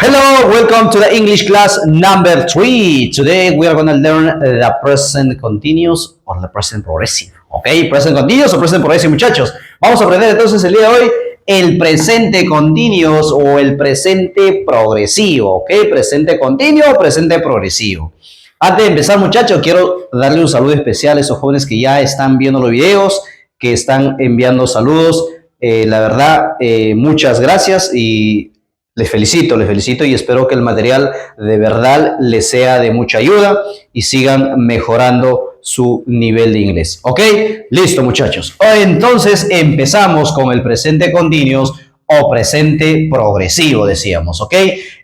Hello, welcome to the English class number 3. Today we are going to learn the present continuous or the present progressive. Ok, present continuous o present progressive, muchachos. Vamos a aprender entonces el día de hoy el presente continuous o el presente progresivo. Ok, presente continuo o presente progresivo. Antes de empezar, muchachos, quiero darle un saludo especial a esos jóvenes que ya están viendo los videos, que están enviando saludos. La verdad, muchas gracias y les felicito y espero que el material de verdad les sea de mucha ayuda y sigan mejorando su nivel de inglés. ¿Ok? Listo, muchachos. Entonces empezamos con el presente continuous o presente progresivo, decíamos. ¿Ok?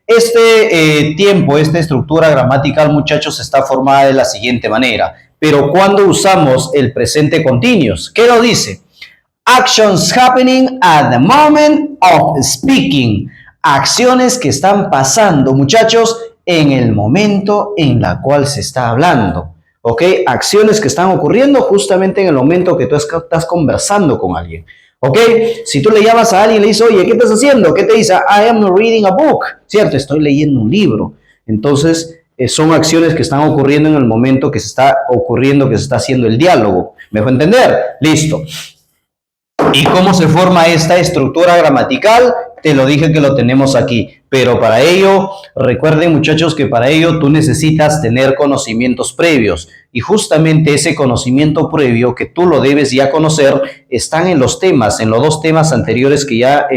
Esta estructura gramatical, muchachos, está formada de la siguiente manera. Pero cuando usamos el presente continuous, ¿qué lo dice? Actions happening at the moment of speaking. Acciones que están pasando, muchachos, en el momento en la cual se está hablando. ¿Ok? Acciones que están ocurriendo justamente en el momento que tú estás conversando con alguien. ¿Ok? Si tú le llamas a alguien y le dices, oye, ¿qué estás haciendo? ¿Qué te dice? I am reading a book. ¿Cierto? Estoy leyendo un libro. Entonces, son acciones que están ocurriendo en el momento que se está ocurriendo, que se está haciendo el diálogo. ¿Me dejó entender? Listo. ¿Y cómo se forma esta estructura gramatical? Te lo dije que lo tenemos aquí, pero para ello, recuerden muchachos que para ello tú necesitas tener conocimientos previos y justamente ese conocimiento previo que tú lo debes ya conocer están en los temas, en los dos temas anteriores que ya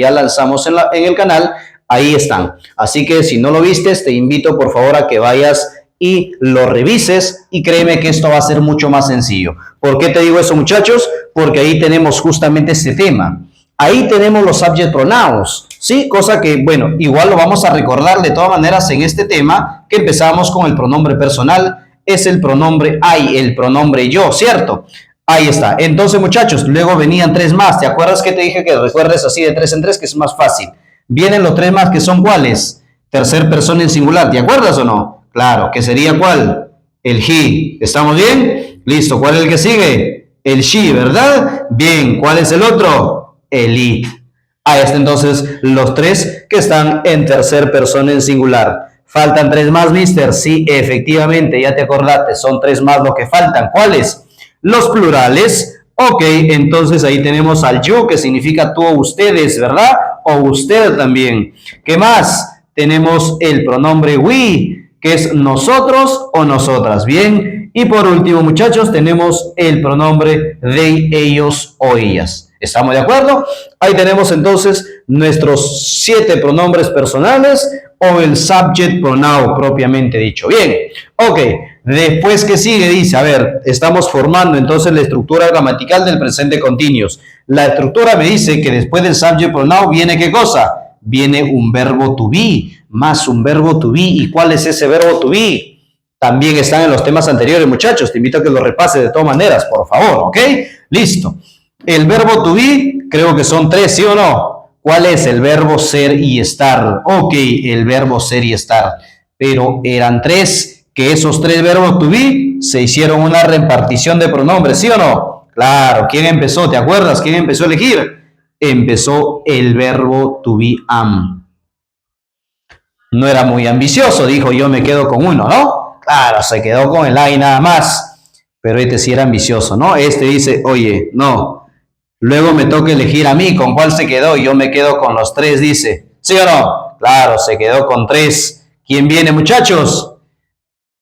lanzamos en el canal, ahí están. Así que si no lo vistes, te invito por favor a que vayas y lo revises y créeme que esto va a ser mucho más sencillo. ¿Por qué te digo eso, muchachos? Porque ahí tenemos justamente este tema. Ahí tenemos los subject pronouns, ¿sí? Cosa que, bueno, igual lo vamos a recordar de todas maneras en este tema que empezamos con el pronombre personal, es el pronombre I, el pronombre yo, ¿cierto? Ahí está. Entonces, muchachos, luego venían tres más. ¿Te acuerdas que te dije que recuerdes así de tres en tres, que es más fácil? Vienen los tres más que son ¿cuáles? Tercer persona en singular, ¿te acuerdas o no? Claro, ¿que sería cuál? El he. ¿Estamos bien? Listo. ¿Cuál es el que sigue? El she, ¿verdad? Bien. ¿Cuál es el otro? El it. Ahí está entonces los tres que están en tercer persona en singular. ¿Faltan tres más, mister? Sí, efectivamente, ya te acordaste, son tres más lo que faltan. ¿Cuáles? Los plurales. Ok, entonces ahí tenemos al you, que significa tú o ustedes, ¿verdad? O usted también. ¿Qué más? Tenemos el pronombre we, que es nosotros o nosotras, ¿bien? Y por último, muchachos, tenemos el pronombre they, ellos o ellas. ¿Estamos de acuerdo? Ahí tenemos entonces nuestros 7 pronombres personales o el subject pronoun propiamente dicho. Bien, ok. Después, ¿qué sigue? Dice, a ver, estamos formando entonces la estructura gramatical del presente continuous. La estructura me dice que después del subject pronoun viene ¿qué cosa? Viene un verbo to be, más un verbo to be. ¿Y cuál es ese verbo to be? También están en los temas anteriores, muchachos. Te invito a que lo repases de todas maneras, por favor, ¿ok? Listo. El verbo to be, creo que son 3, ¿sí o no? ¿Cuál es? El verbo ser y estar. Ok, el verbo ser y estar. Pero eran 3, que esos 3 verbos to be se hicieron una repartición de pronombres, ¿sí o no? Claro, ¿quién empezó? ¿Te acuerdas? ¿Quién empezó a elegir? Empezó el verbo to be am. No era muy ambicioso, dijo yo me quedo con uno, ¿no? Claro, se quedó con el I nada más. Pero este sí era ambicioso, ¿no? Este dice, oye, no. Luego me toca elegir a mí, ¿con cuál se quedó? Yo me quedo con los 3, dice. ¿Sí o no? Claro, se quedó con 3. ¿Quién viene, muchachos?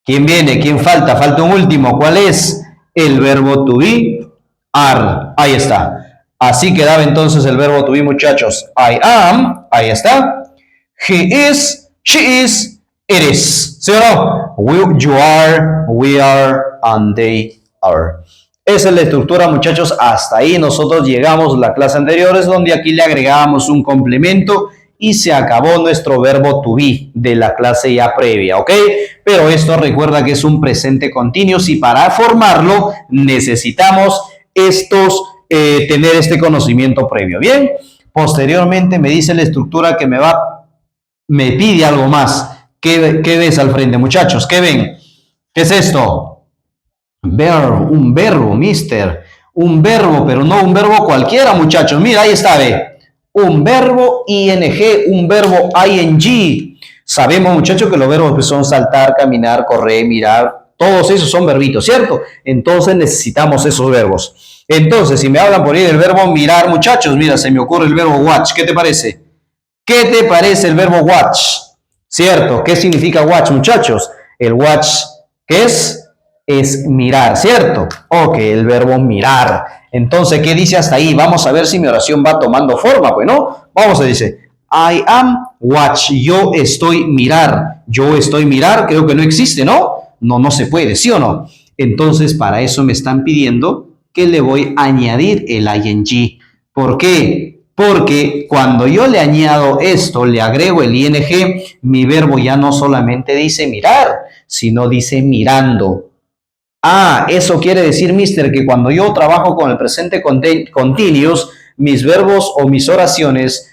¿Quién viene? ¿Quién falta? Falta un último. ¿Cuál es? El verbo to be, are. Ahí está. Así quedaba entonces el verbo to be, muchachos. I am. Ahí está. He is. She is. It is. ¿Sí o no? You are. We are. And they are. Esa es la estructura, muchachos. Hasta ahí nosotros llegamos la clase anterior, es donde aquí le agregábamos un complemento y se acabó nuestro verbo to be de la clase ya previa, ¿ok? Pero esto recuerda que es un presente continuo y para formarlo necesitamos tener este conocimiento previo, ¿bien? Posteriormente me dice la estructura que me pide algo más. ¿Qué ves al frente, muchachos? ¿Qué ven? ¿Qué es esto? Un verbo, mister. Un verbo, pero no un verbo cualquiera, muchachos. Mira, ahí está, ve. un verbo ing, un verbo ing. Sabemos, muchachos, que los verbos son saltar, caminar, correr, mirar, todos esos son verbitos, ¿cierto? Entonces necesitamos esos verbos. Entonces, si me hablan por ahí del verbo mirar, muchachos, mira, se me ocurre el verbo watch. ¿Qué te parece? ¿Qué te parece el verbo watch? ¿Cierto? ¿Qué significa watch, muchachos? El watch, ¿qué es? Es mirar, ¿cierto? Ok, el verbo mirar. Entonces, ¿qué dice hasta ahí? Vamos a ver si mi oración va tomando forma, pues, ¿no? Vamos a decir, I am watch. Yo estoy mirar. Yo estoy mirar, creo que no existe, ¿no? No se puede, ¿sí o no? Entonces, para eso me están pidiendo que le voy a añadir el ing. ¿Por qué? Porque cuando yo le añado esto, le agrego el ing, mi verbo ya no solamente dice mirar, sino dice mirando. Ah, eso quiere decir, mister, que cuando yo trabajo con el presente continuous, mis verbos o mis oraciones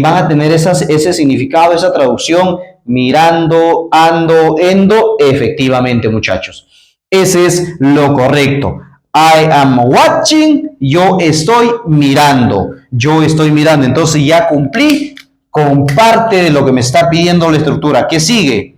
van a tener ese significado, esa traducción, mirando, ando, endo, efectivamente, muchachos. Ese es lo correcto. I am watching, yo estoy mirando. Yo estoy mirando. Entonces ya cumplí con parte de lo que me está pidiendo la estructura. ¿Qué sigue?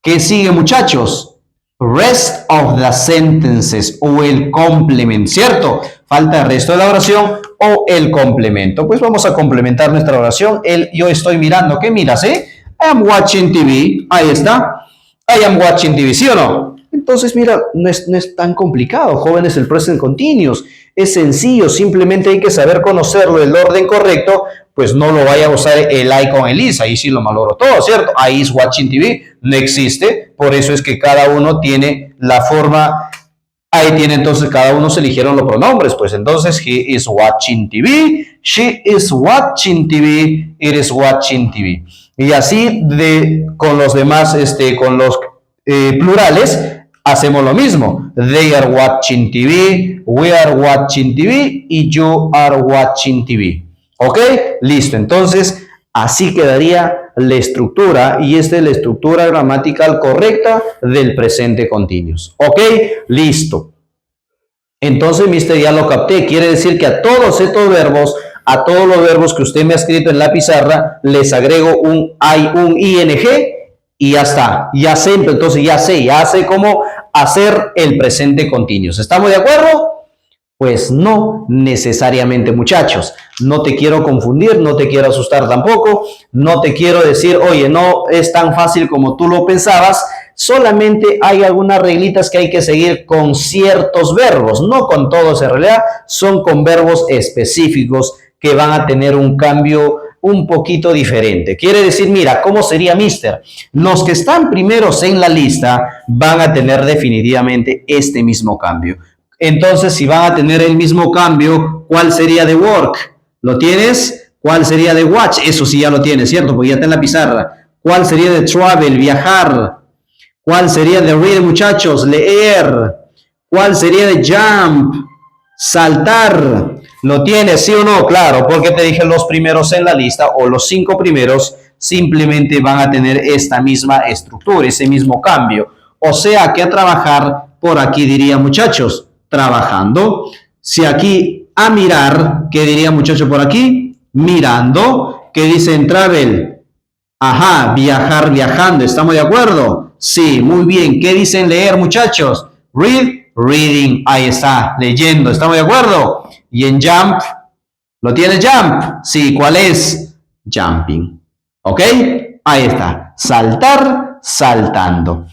¿Qué sigue, muchachos? Rest of the sentences o el complemento, ¿cierto? Falta el resto de la oración o el complemento. Pues vamos a complementar nuestra oración. Yo estoy mirando. ¿Qué miras, I am watching TV. Ahí está. I am watching TV, ¿sí o no? Entonces, mira, no es tan complicado, jóvenes, el present continuous. Es sencillo, simplemente hay que saber conocerlo, el orden correcto, pues no lo vaya a usar el I con el is, ahí sí lo malogro todo, ¿cierto? I is watching TV, no existe, por eso es que cada uno tiene la forma, ahí tiene entonces, cada uno se eligieron los pronombres, pues entonces, he is watching TV, she is watching TV, it is watching TV. Y así con los demás, con los plurales, hacemos lo mismo. They are watching TV, we are watching TV y you are watching TV. ¿Ok? Listo. Entonces, así quedaría la estructura y esta es la estructura gramatical correcta del presente continuous. ¿Ok? Listo. Entonces, mister, ya lo capté. Quiere decir que a todos estos verbos, a todos los verbos que usted me ha escrito en la pizarra, les agrego un ing y ya está, ya sé, entonces ya sé cómo hacer el presente continuous. ¿Estamos de acuerdo? Pues no necesariamente, muchachos. No te quiero confundir, no te quiero asustar tampoco, no te quiero decir, oye, no es tan fácil como tú lo pensabas. Solamente hay algunas reglitas que hay que seguir con ciertos verbos, no con todos en realidad, son con verbos específicos que van a tener un cambio un poquito diferente. Quiere decir, mira, ¿cómo sería mister? Los que están primeros en la lista van a tener definitivamente este mismo cambio. Entonces, si van a tener el mismo cambio, ¿cuál sería de work? ¿Lo tienes? ¿Cuál sería de watch? Eso sí ya lo tienes, ¿cierto? Porque ya está en la pizarra. ¿Cuál sería de travel? Viajar. ¿Cuál sería de read, muchachos? Leer. ¿Cuál sería de jump? Saltar. ¿Lo tienes, sí o no? Claro, porque te dije los primeros en la lista o los 5 primeros simplemente van a tener esta misma estructura, ese mismo cambio. O sea que a trabajar, por aquí diría, muchachos, trabajando. Si aquí a mirar, ¿qué diría, muchachos, por aquí? Mirando. ¿Qué dice en travel? Ajá, viajar, viajando. ¿Estamos de acuerdo? Sí, muy bien. ¿Qué dicen leer, muchachos? Read, reading. Ahí está, leyendo. ¿Estamos de acuerdo? Y en jump, ¿lo tiene jump? Sí, ¿cuál es? Jumping. ¿Ok? Ahí está. Saltar, saltando.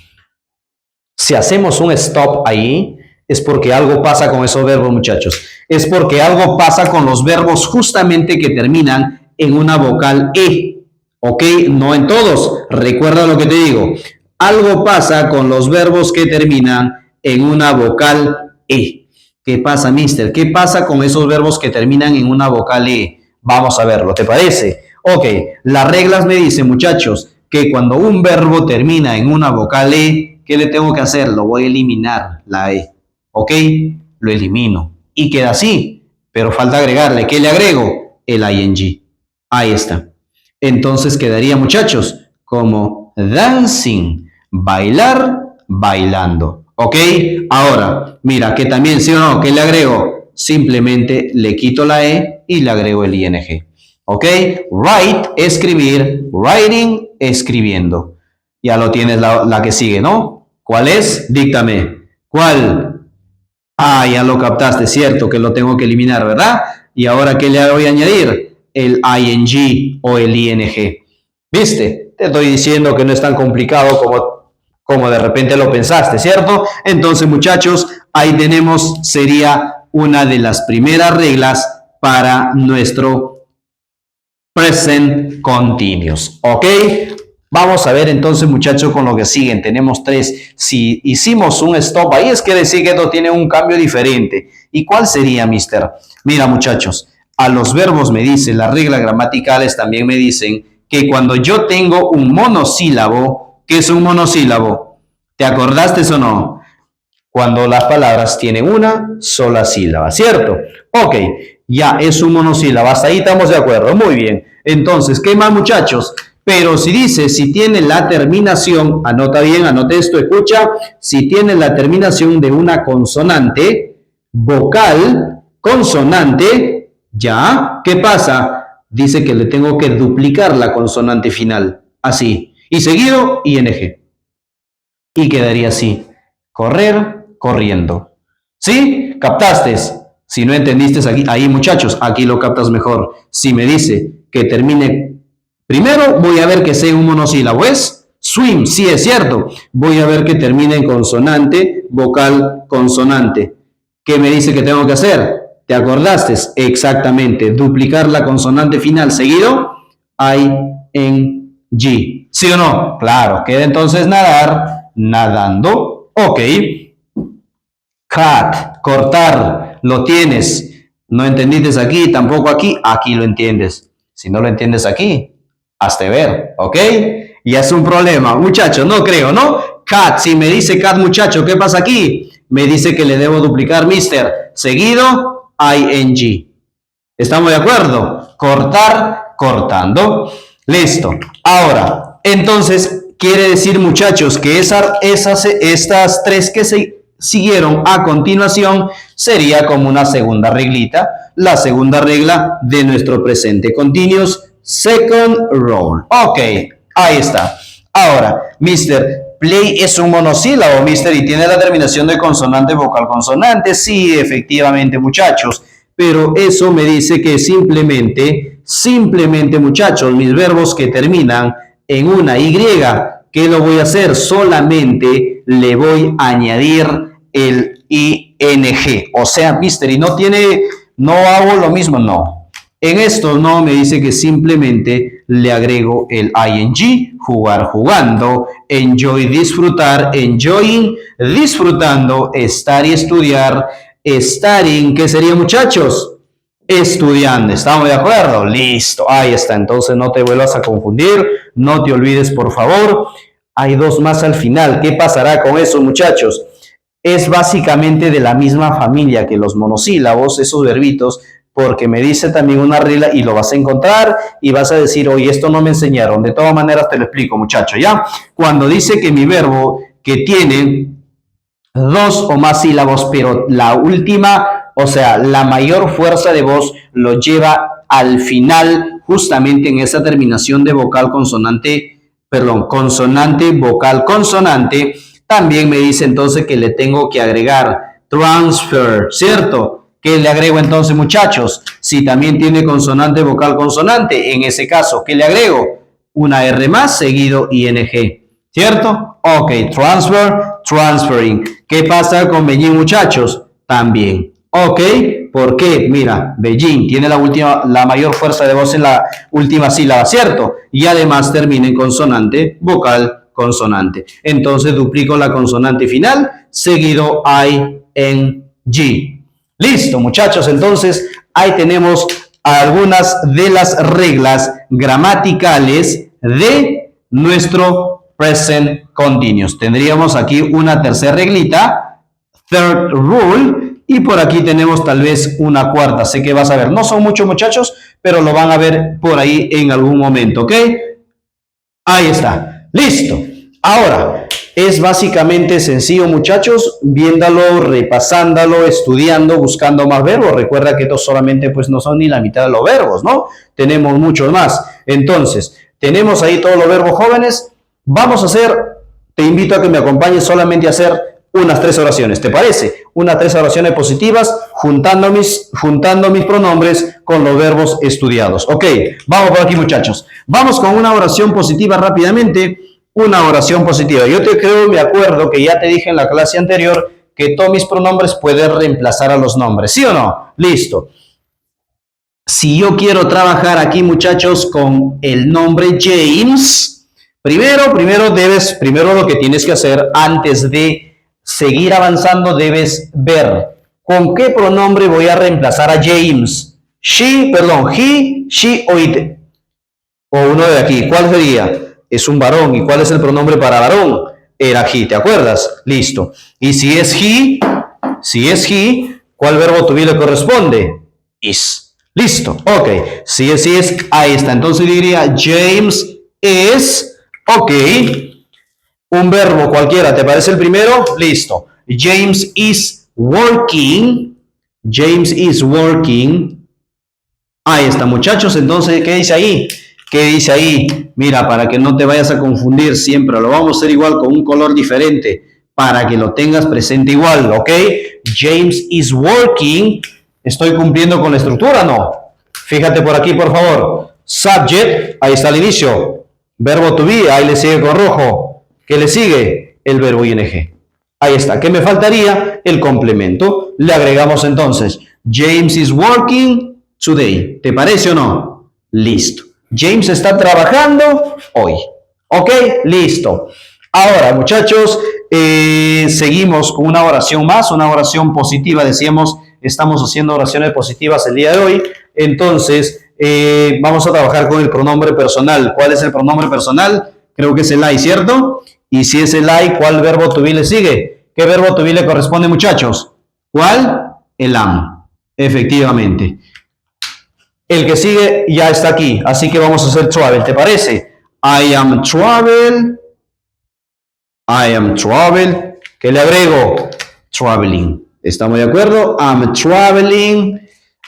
Si hacemos un stop ahí, es porque algo pasa con esos verbos, muchachos. Es porque algo pasa con los verbos justamente que terminan en una vocal E. ¿Ok? No en todos. Recuerda lo que te digo. Algo pasa con los verbos que terminan en una vocal E. ¿Qué pasa, mister? ¿Qué pasa con esos verbos que terminan en una vocal E? Vamos a verlo, ¿te parece? Ok, las reglas me dicen, muchachos, que cuando un verbo termina en una vocal E, ¿qué le tengo que hacer? Lo voy a eliminar, la E. ¿Ok? Lo elimino. Y queda así, pero falta agregarle. ¿Qué le agrego? El ing. Ahí está. Entonces quedaría, muchachos, como dancing, bailar, bailando. ¿Ok? Ahora, mira, que también, sí o no, ¿qué le agrego? Simplemente le quito la E y le agrego el ing. ¿Ok? Write, escribir. Writing, escribiendo. Ya lo tienes la que sigue, ¿no? ¿Cuál es? Díctame. ¿Cuál? Ah, ya lo captaste, cierto, que lo tengo que eliminar, ¿verdad? Y ahora, ¿qué le voy a añadir? El ing o el ing. ¿Viste? Te estoy diciendo que no es tan complicado como de repente lo pensaste, ¿cierto? Entonces, muchachos, ahí tenemos, sería una de las primeras reglas para nuestro present continuous, ¿ok? Vamos a ver entonces, muchachos, con lo que siguen. Tenemos 3. Si hicimos un stop ahí, es que decir que esto tiene un cambio diferente. ¿Y cuál sería, mister? Mira, muchachos, a los verbos me dicen, las reglas gramaticales también me dicen que cuando yo tengo un monosílabo, ¿qué es un monosílabo? ¿Te acordaste o no? Cuando las palabras tienen una sola sílaba, ¿cierto? Ok, ya es un monosílabo. Hasta ahí estamos de acuerdo. Muy bien. Entonces, ¿qué más, muchachos? Pero si dice, si tiene la terminación, anota bien, anota esto, escucha, si tiene la terminación de una consonante, vocal, consonante, ya, ¿qué pasa? Dice que le tengo que duplicar la consonante final, así, y seguido, ing. Y quedaría así, correr, corriendo. ¿Sí? ¿Captaste? Si no entendiste aquí, ahí, muchachos, aquí lo captas mejor. Si me dice que termine primero, voy a ver que sea un monosílabo. ¿Es? Swim, sí es cierto. Voy a ver que termine en consonante, vocal, consonante. ¿Qué me dice que tengo que hacer? ¿Te acordaste? Exactamente. Duplicar la consonante final seguido. I-N-G. ¿Sí o no? Claro. Queda entonces nadar, nadando. Ok. Cut, cortar. Lo tienes. No entendiste aquí, tampoco aquí. Aquí lo entiendes. Si no lo entiendes aquí, hazte ver, ¿ok? Y es un problema, muchachos, no creo, ¿no? Cat, si me dice cat, muchacho, ¿qué pasa aquí? Me dice que le debo duplicar mister, seguido, ing. ¿Estamos de acuerdo? Cortar, cortando. Listo. Ahora, entonces, quiere decir, muchachos, que estas 3 que se siguieron a continuación sería como una segunda reglita, la segunda regla de nuestro presente continuous. Second rule. Ok, ahí está. Ahora, mister, play es un monosílabo, mister, y tiene la terminación de consonante, vocal, consonante. Sí, efectivamente, muchachos. Pero eso me dice que simplemente, muchachos, mis verbos que terminan en una Y, ¿qué lo voy a hacer? Solamente le voy a añadir el ing. O sea, mister, y no hago lo mismo, no. En esto no me dice que simplemente le agrego el ing, jugar, jugando, enjoy, disfrutar, enjoying, disfrutando, estar y estudiar, studying, ¿qué sería, muchachos? Estudiando, ¿estamos de acuerdo? Listo, ahí está, entonces no te vuelvas a confundir, no te olvides, por favor. Hay 2 más al final, ¿qué pasará con eso, muchachos? Es básicamente de la misma familia que los monosílabos, esos verbitos, porque me dice también una regla y lo vas a encontrar y vas a decir, oye, esto no me enseñaron. De todas maneras te lo explico, muchacho, ¿ya? Cuando dice que mi verbo que tiene 2 o más sílabos, pero la última, o sea, la mayor fuerza de voz lo lleva al final, justamente en esa terminación de vocal consonante, consonante, vocal, consonante, también me dice entonces que le tengo que agregar transfer, ¿cierto? ¿Qué le agrego entonces, muchachos? Si también tiene consonante, vocal, consonante, en ese caso, ¿qué le agrego? Una R más seguido ing, ¿cierto? Ok, transfer, transferring. ¿Qué pasa con Beijing, muchachos? También. Ok, ¿por qué? Mira, Beijing tiene la mayor fuerza de voz en la última sílaba, ¿cierto? Y además termina en consonante, vocal, consonante. Entonces duplico la consonante final, seguido ing. Listo, muchachos, entonces ahí tenemos algunas de las reglas gramaticales de nuestro present continuous. Tendríamos aquí una tercera reglita, third rule, y por aquí tenemos tal vez una cuarta. Sé que vas a ver, no son muchos, muchachos, pero lo van a ver por ahí en algún momento, ¿ok? Ahí está, listo. Ahora, Es básicamente sencillo, muchachos, viéndolo, repasándolo, estudiando, buscando más verbos. Recuerda que estos solamente pues no son ni la mitad de los verbos, ¿no? Tenemos muchos más. Entonces, tenemos ahí todos los verbos, jóvenes. Vamos a hacer, te invito a que me acompañes solamente a hacer unas 3 oraciones, ¿te parece? Unas 3 oraciones positivas juntando mis pronombres con los verbos estudiados. Ok, vamos por aquí, muchachos. Vamos con una oración positiva rápidamente. Una oración positiva. Yo te creo, me acuerdo que ya te dije en la clase anterior que todos mis pronombres pueden reemplazar a los nombres, ¿sí o no? Listo. Si yo quiero trabajar aquí, muchachos, con el nombre James, primero lo que tienes que hacer antes de seguir avanzando, debes ver con qué pronombre voy a reemplazar a James. He, she o it. O uno de aquí, ¿cuál sería? Es un varón. ¿Y cuál es el pronombre para varón? Era he, ¿te acuerdas? Listo. Y si es he, ¿cuál verbo to be le corresponde? Is. Listo. Ok. Si es, ahí está. Entonces diría James is, ok. Un verbo cualquiera, ¿te parece el primero? Listo. James is working. James is working. Ahí está, muchachos. Entonces, ¿qué dice ahí? ¿Qué dice ahí? Mira, para que no te vayas a confundir siempre, lo vamos a hacer igual con un color diferente, para que lo tengas presente igual, ¿ok? James is working. ¿Estoy cumpliendo con la estructura? No. Fíjate por aquí, por favor. Subject, ahí está el inicio. Verbo to be, ahí le sigue con rojo. ¿Qué le sigue? El verbo ing. Ahí está. ¿Qué me faltaría? El complemento. Le agregamos entonces, James is working today. ¿Te parece o no? Listo. James está trabajando hoy. ¿Ok? Listo. Ahora, muchachos, seguimos con una oración más, una oración positiva. Decíamos, estamos haciendo oraciones positivas el día de hoy. Entonces, vamos a trabajar con el pronombre personal. ¿Cuál es el pronombre personal? Creo que es el I, ¿cierto? Y si es el I, ¿cuál verbo to be le sigue? ¿Qué verbo to be le corresponde, muchachos? ¿Cuál? El am. Efectivamente. El que sigue ya está aquí, así que vamos a hacer travel, ¿te parece? I am travel. I am travel. ¿Qué le agrego? Traveling. ¿Estamos de acuerdo? I'm traveling.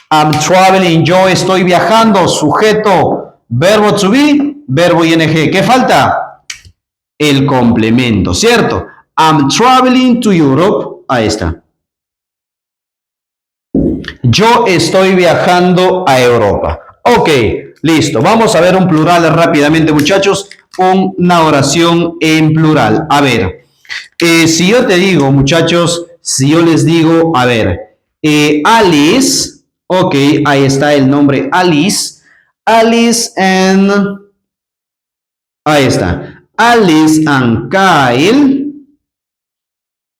I'm traveling. Yo estoy viajando. Sujeto. Verbo to be. Verbo ing. ¿Qué falta? El complemento, ¿cierto? I'm traveling to Europe. Ahí está. Yo estoy viajando a Europa. Ok, listo. Vamos a ver un plural rápidamente, muchachos. Una oración en plural. A ver, si yo te digo, muchachos, si yo les digo, a ver, Alice, ok, ahí está el nombre Alice. Alice and, ahí está. Alice and Kyle.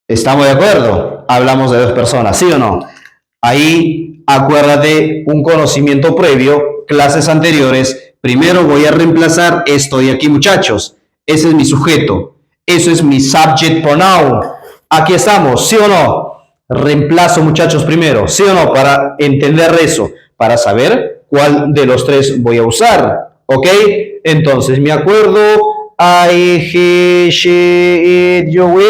¿Estamos de acuerdo? Hablamos de 2 personas, ¿sí o no? Ahí, acuérdate, un conocimiento previo, clases anteriores. Primero voy a reemplazar estoy aquí, muchachos. Ese es mi sujeto. Eso es mi subject pronoun. Aquí estamos, ¿sí o no? Reemplazo, muchachos, primero, ¿sí o no? Para entender eso, para saber cuál de los 3 voy a usar. ¿Ok? Entonces, me acuerdo. I, he, she, it, yo, we.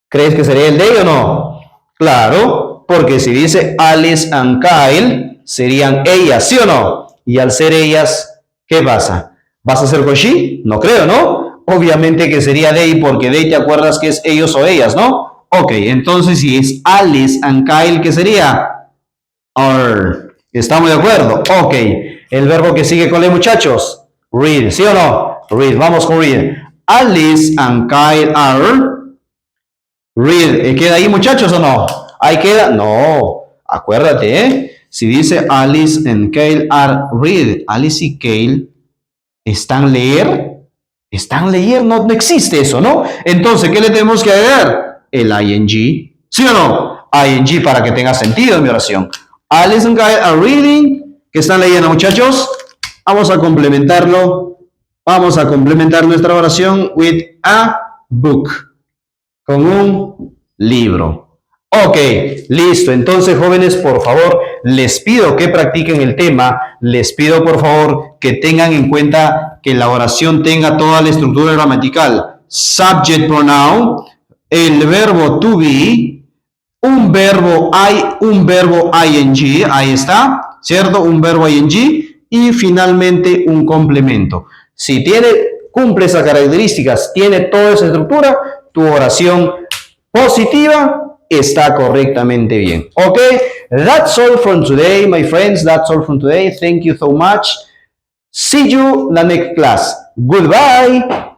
¿Crees que sería el de o no? Claro, porque si dice Alice and Kyle, serían ellas, ¿sí o no? Y al ser ellas, ¿qué pasa? ¿Vas a hacer con she? No creo, ¿no? Obviamente que sería they, porque they te acuerdas que es ellos o ellas, ¿no? Ok, entonces si es Alice and Kyle, ¿qué sería? Are. ¿Estamos de acuerdo? Ok, el verbo que sigue con los muchachos, read, ¿sí o no? Read, vamos con read. Alice and Kyle are. Read, ¿queda ahí, muchachos, o no? ¿Ahí queda? No, acuérdate, ¿eh? Si dice Alice and Kyle are read, Alice y Kyle están leer, no existe eso, ¿no? Entonces, ¿qué le tenemos que agregar? El ing, ¿sí o no? Ing para que tenga sentido en mi oración. Alice and Kyle are reading, ¿qué están leyendo, muchachos? Vamos a complementarlo, vamos a complementar nuestra oración with a book. Con un libro. Ok, listo. Entonces, jóvenes, por favor, les pido que practiquen el tema. Les pido, por favor, que tengan en cuenta que la oración tenga toda la estructura gramatical. subject pronoun, el verbo to be, un verbo ing, ahí está, ¿cierto? Un verbo ing y finalmente un complemento. Si cumple esas características, tiene toda esa estructura, tu oración positiva está correctamente bien. Okay, that's all from today, my friends. That's all from today. Thank you so much. See you in the next class. Goodbye.